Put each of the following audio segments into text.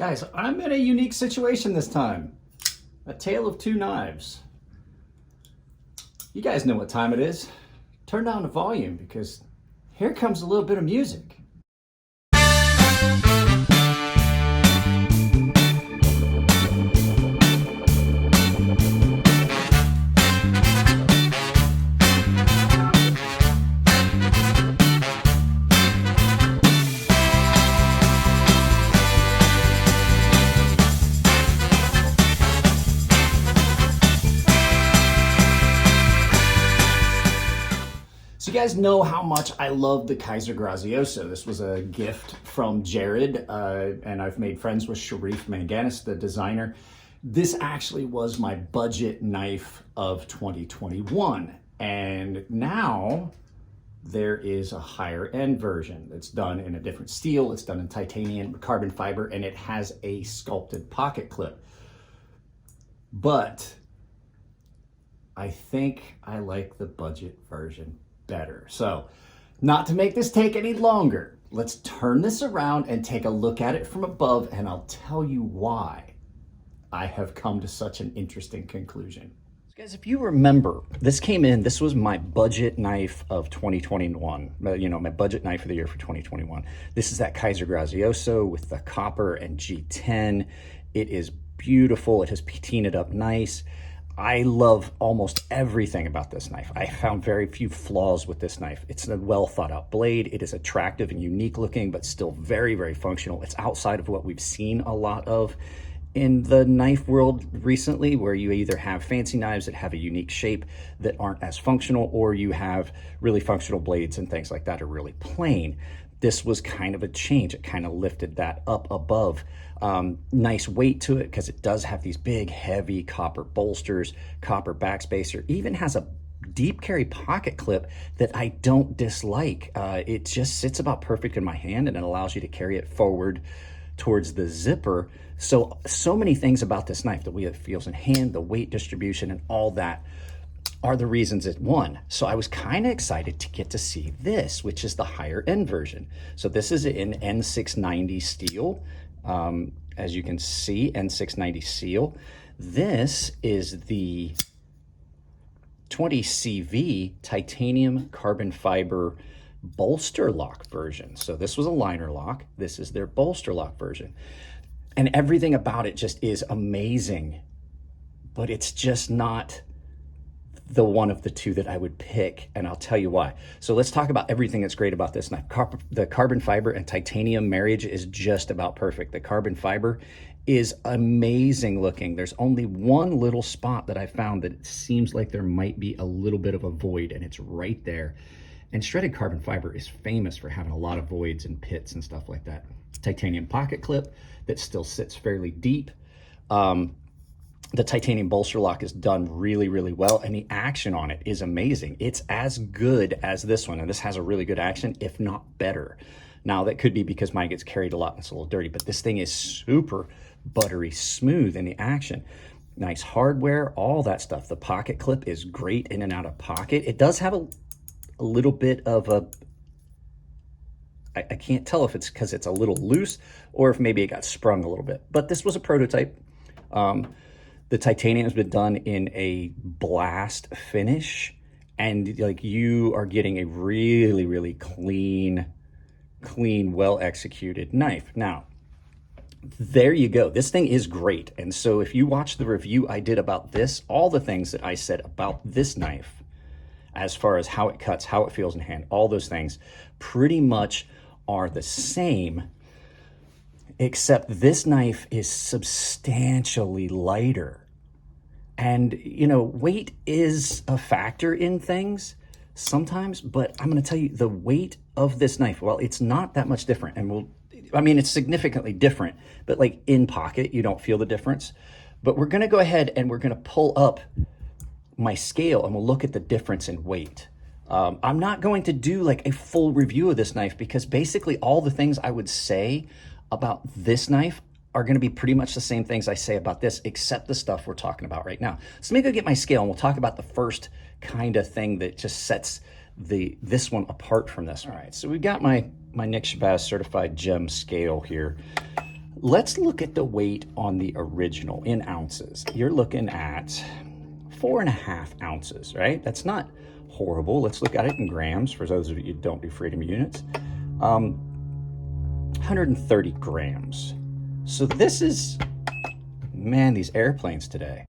Guys, I'm in a unique situation this time. A tale of two knives. You guys know what time it is. Turn down the volume because here comes a little bit of music. So you guys know how much I love the Kizer Grazioso. This was a gift from Jared, and I've made friends with Sharif Manganis, the designer. This actually was my budget knife of 2021. And now there is a higher end version that's done in a different steel. It's done in titanium, carbon fiber, and it has a sculpted pocket clip. But I think I like the budget version better. So, not to make this take any longer, let's turn this around and take a look at it from above, and I'll tell you why I have come to such an interesting conclusion. So guys, if you remember, this was my budget knife of 2021, my budget knife of the year for 2021. This is that Kizer Grazioso with the copper and G10. It is beautiful. It has patinaed up nice. I love almost everything about this knife. I found very few flaws with this knife. It's a well thought out blade. It is attractive and unique looking, but still very, very functional. It's outside of what we've seen a lot of in the knife world recently, where you either have fancy knives that have a unique shape that aren't as functional, or you have really functional blades and things like that are really plain. This was kind of a change. It kind of lifted that up above. Nice weight to it because it does have these big, heavy copper bolsters, copper backspacer, even has a deep carry pocket clip that I don't dislike. It just sits about perfect in my hand, and it allows you to carry it forward towards the zipper. So many things about this knife, the way it feels in hand, the weight distribution, and all that are the reasons it won. So I was kind of excited to get to see this, which is the higher end version. So this is in N690 steel. As you can see, N690 steel. This is the 20CV titanium carbon fiber bolster lock version. So this was a liner lock. This is their bolster lock version. And everything about it just is amazing, but it's just not the one of the two that I would pick, and I'll tell you why. So let's talk about everything that's great about this knife. The carbon fiber and titanium marriage is just about perfect. The carbon fiber is amazing looking. There's only one little spot that I found that it seems like there might be a little bit of a void, and it's right there. And shredded carbon fiber is famous for having a lot of voids and pits and stuff like that. Titanium pocket clip that still sits fairly deep. The titanium bolster lock is done really, really well, and the action on it is amazing. It's as good as this one, and this has a really good action, if not better. Now, that could be because mine gets carried a lot and it's a little dirty, but this thing is super buttery smooth in the action. Nice hardware, all that stuff. The pocket clip is great in and out of pocket. It does have a little bit of a, I can't tell if it's because it's a little loose or if maybe it got sprung a little bit, but this was a prototype. The titanium has been done in a blast finish, and like you are getting a really, really clean, well executed knife. Now, there you go. This thing is great. And so if you watch the review I did about this, all the things that I said about this knife, as far as how it cuts, how it feels in hand, all those things pretty much are the same, except this knife is substantially lighter. And, weight is a factor in things sometimes, but I'm going to tell you the weight of this knife, well, it's not that much different. And it's significantly different, but like in pocket, you don't feel the difference. But we're going to go ahead and we're going to pull up my scale and we'll look at the difference in weight. I'm not going to do like a full review of this knife because basically all the things I would say about this knife are going to be pretty much the same things I say about this, except the stuff we're talking about right now. So let me go get my scale and we'll talk about the first kind of thing that just sets this one apart from this. All right, so we've got my Nick Shabazz certified gem scale here. let's look at the weight on the original in ounces. You're looking at 4.5 ounces, right? That's not horrible. Let's look at it in grams for those of you who don't do freedom units. 130 grams. So this is, man, these airplanes today.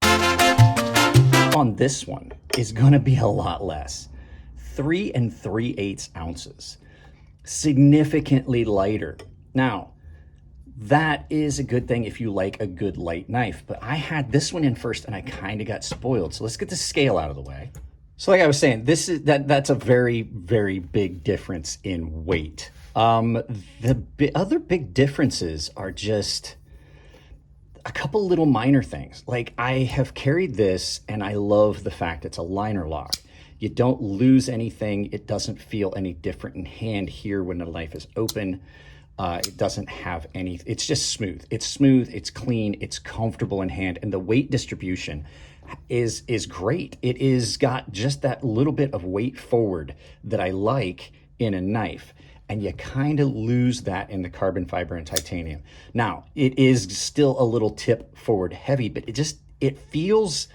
On this one is gonna be a lot less. 3 3/8 ounces. Significantly lighter. Now, that is a good thing if you like a good light knife, but I had this one in first and I kind of got spoiled. So let's get the scale out of the way. So like I was saying, that's a very, very big difference in weight. The other big differences are just a couple little minor things. Like I have carried this and I love the fact it's a liner lock. You don't lose anything. It doesn't feel any different in hand here when the knife is open. It doesn't have any, it's just smooth. It's smooth, it's clean, it's comfortable in hand, and the weight distribution is great. It is got just that little bit of weight forward that I like in a knife, and you kind of lose that in the carbon fiber and titanium. Now, it is still a little tip forward heavy, but it feels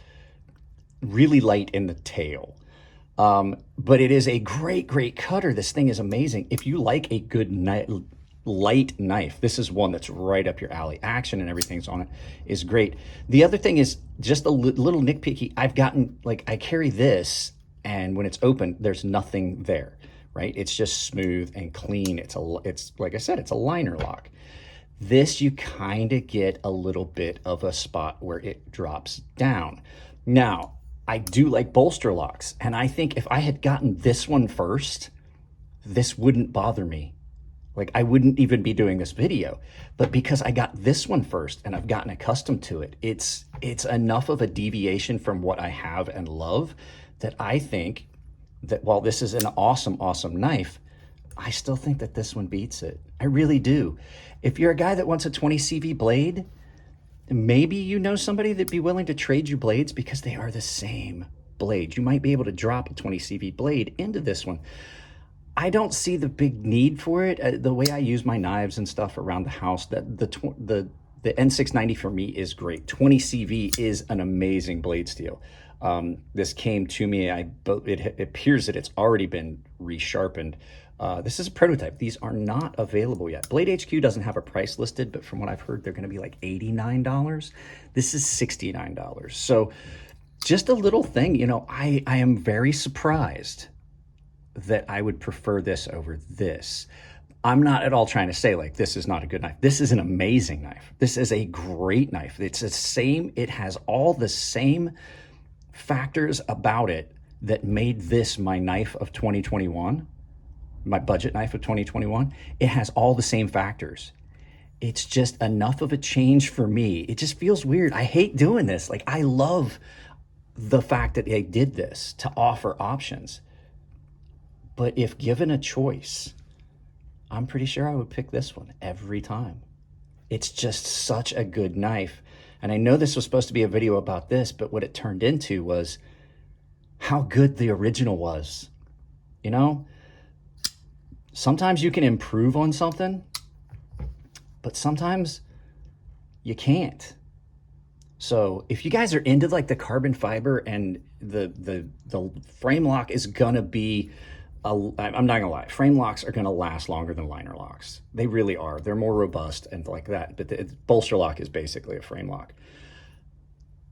really light in the tail. But it is a great cutter. This thing is amazing. If you like a good light knife, this is one that's right up your alley. Action and everything's on it is great. The other thing is just a little nitpicky. I've gotten, like, I carry this and when it's open, there's nothing there, right? It's just smooth and clean. It's like I said, it's a liner lock. This, you kind of get a little bit of a spot where it drops down. Now, I do like bolster locks, and I think if I had gotten this one first, this wouldn't bother me. Like, I wouldn't even be doing this video. But because I got this one first and I've gotten accustomed to it, it's enough of a deviation from what I have and love that I think that while this is an awesome knife, I still think that this one beats it. I really do. If you're a guy that wants a 20 CV blade, maybe you know somebody that'd be willing to trade you blades because they are the same blade. You might be able to drop a 20 CV blade into this one. I don't see the big need for it. The way I use my knives and stuff around the house, that the N690 for me is great. 20 CV is an amazing blade steel. This came to me, it appears that it's already been resharpened. This is a prototype. These are not available yet. Blade HQ doesn't have a price listed, but from what I've heard, they're gonna be like $89. This is $69. So just a little thing, you know, I am very surprised that I would prefer this over this. I'm not at all trying to say like this is not a good knife. This is an amazing knife. This is a great knife. It's the same, it has all the same factors about it that made this my knife of 2021, my budget knife of 2021. It has all the same factors. It's just enough of a change for me. It just feels weird. I hate doing this. Like, I love the fact that they did this to offer options. But if given a choice, I'm pretty sure I would pick this one every time. It's just such a good knife. And I know this was supposed to be a video about this, but what it turned into was how good the original was. You know, sometimes you can improve on something, but sometimes you can't. So if you guys are into like the carbon fiber and the frame lock is gonna be, I'm not gonna lie, frame locks are gonna last longer than liner locks. They really are. They're more robust and like that, but the bolster lock is basically a frame lock.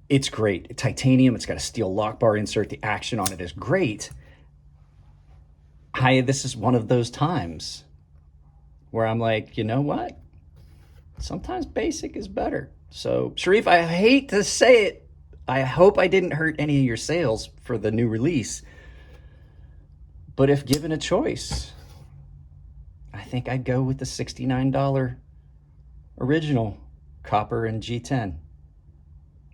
It's great. Titanium, it's got a steel lock bar insert. The action on it is great. This is one of those times where I'm like, you know what? Sometimes basic is better. So Sharif, I hate to say it. I hope I didn't hurt any of your sales for the new release. But if given a choice, I think I'd go with the $69 original copper and G10.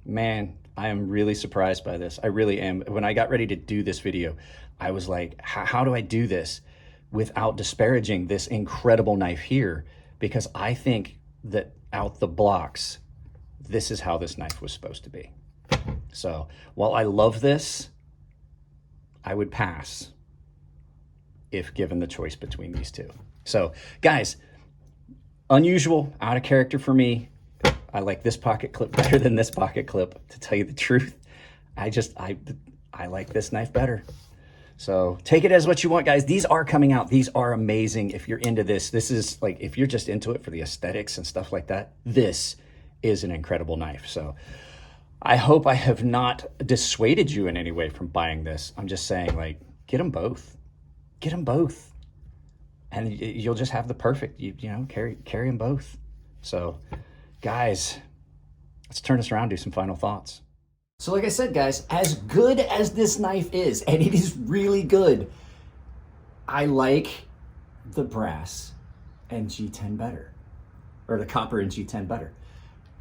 Man, I am really surprised by this. I really am. When I got ready to do this video, I was like, how do I do this without disparaging this incredible knife here? Because I think that out the blocks, this is how this knife was supposed to be. So while I love this, I would pass if given the choice between these two. So guys, Unusual, out of character for me. I like this pocket clip better than this pocket clip, to tell you the truth. I like this knife better. So take it as what you want, guys. These are coming out. These are amazing. If you're into this, this is like, if you're just into it for the aesthetics and stuff like that, this is an incredible knife. So I hope I have not dissuaded you in any way from buying this. I'm just saying, like, get them both. Get them both. And you'll just have the perfect, you know, carry them both. So guys, let's turn this around, do some final thoughts. So like I said, guys, as good as this knife is, and it is really good, I like the brass and G10 better, or the copper and G10 better.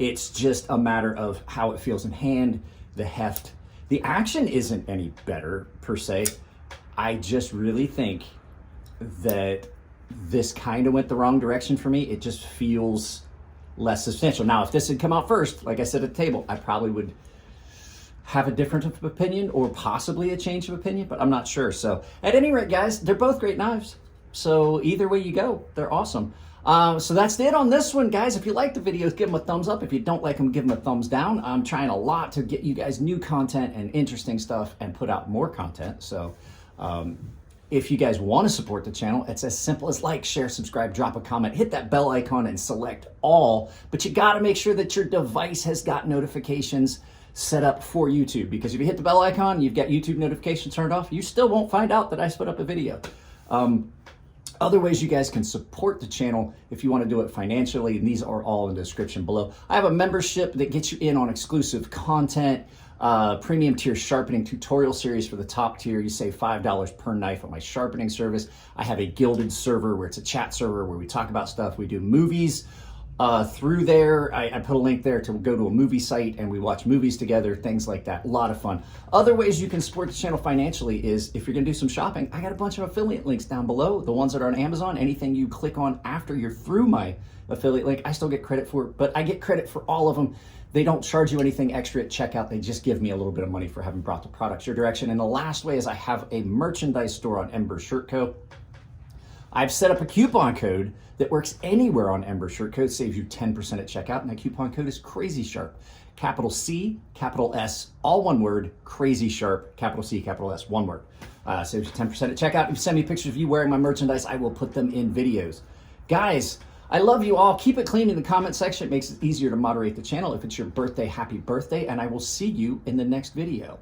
It's just a matter of how it feels in hand, the heft. The action isn't any better per se. I just really think that this kind of went the wrong direction for me. It just feels less substantial. Now, if this had come out first, like I said at the table, I probably would have a different opinion or possibly a change of opinion, but I'm not sure. So at any rate, guys, they're both great knives. So either way you go, they're awesome. So that's it on this one, guys. If you like the videos, give them a thumbs up. If you don't like them, give them a thumbs down. I'm trying a lot to get you guys new content and interesting stuff and put out more content. So if you guys want to support the channel, it's as simple as like, share, subscribe, drop a comment, hit that bell icon and select all. But you got to make sure that your device has got notifications set up for YouTube, because if you hit the bell icon, you've got YouTube notifications turned off, you still won't find out that I put up a video. Other ways you guys can support the channel if you want to do it financially, and these are all in the description below. I have a membership that gets you in on exclusive content, premium tier sharpening tutorial series for the top tier. You save $5 per knife on my sharpening service. I have a gilded server where it's a chat server where we talk about stuff. We do movies through there. I put a link there to go to a movie site and we watch movies together, things like that. A lot of fun. Other ways you can support the channel financially is if you're gonna do some shopping, I got a bunch of affiliate links down below. The ones that are on Amazon, anything you click on after you're through my affiliate link, I still get credit for it, but I get credit for all of them. They don't charge you anything extra at checkout. They just give me a little bit of money for having brought the products your direction. And the last way is I have a merchandise store on Ember Shirt Co. I've set up a coupon code that works anywhere on Ember Shirt Code, saves you 10% at checkout, and that coupon code is CrazySharp. Capital C, capital S, all one word, CrazySharp, capital C, capital S, one word. Saves you 10% at checkout. If you send me pictures of you wearing my merchandise, I will put them in videos. Guys, I love you all. Keep it clean in the comment section. It makes it easier to moderate the channel. If it's your birthday, happy birthday, and I will see you in the next video.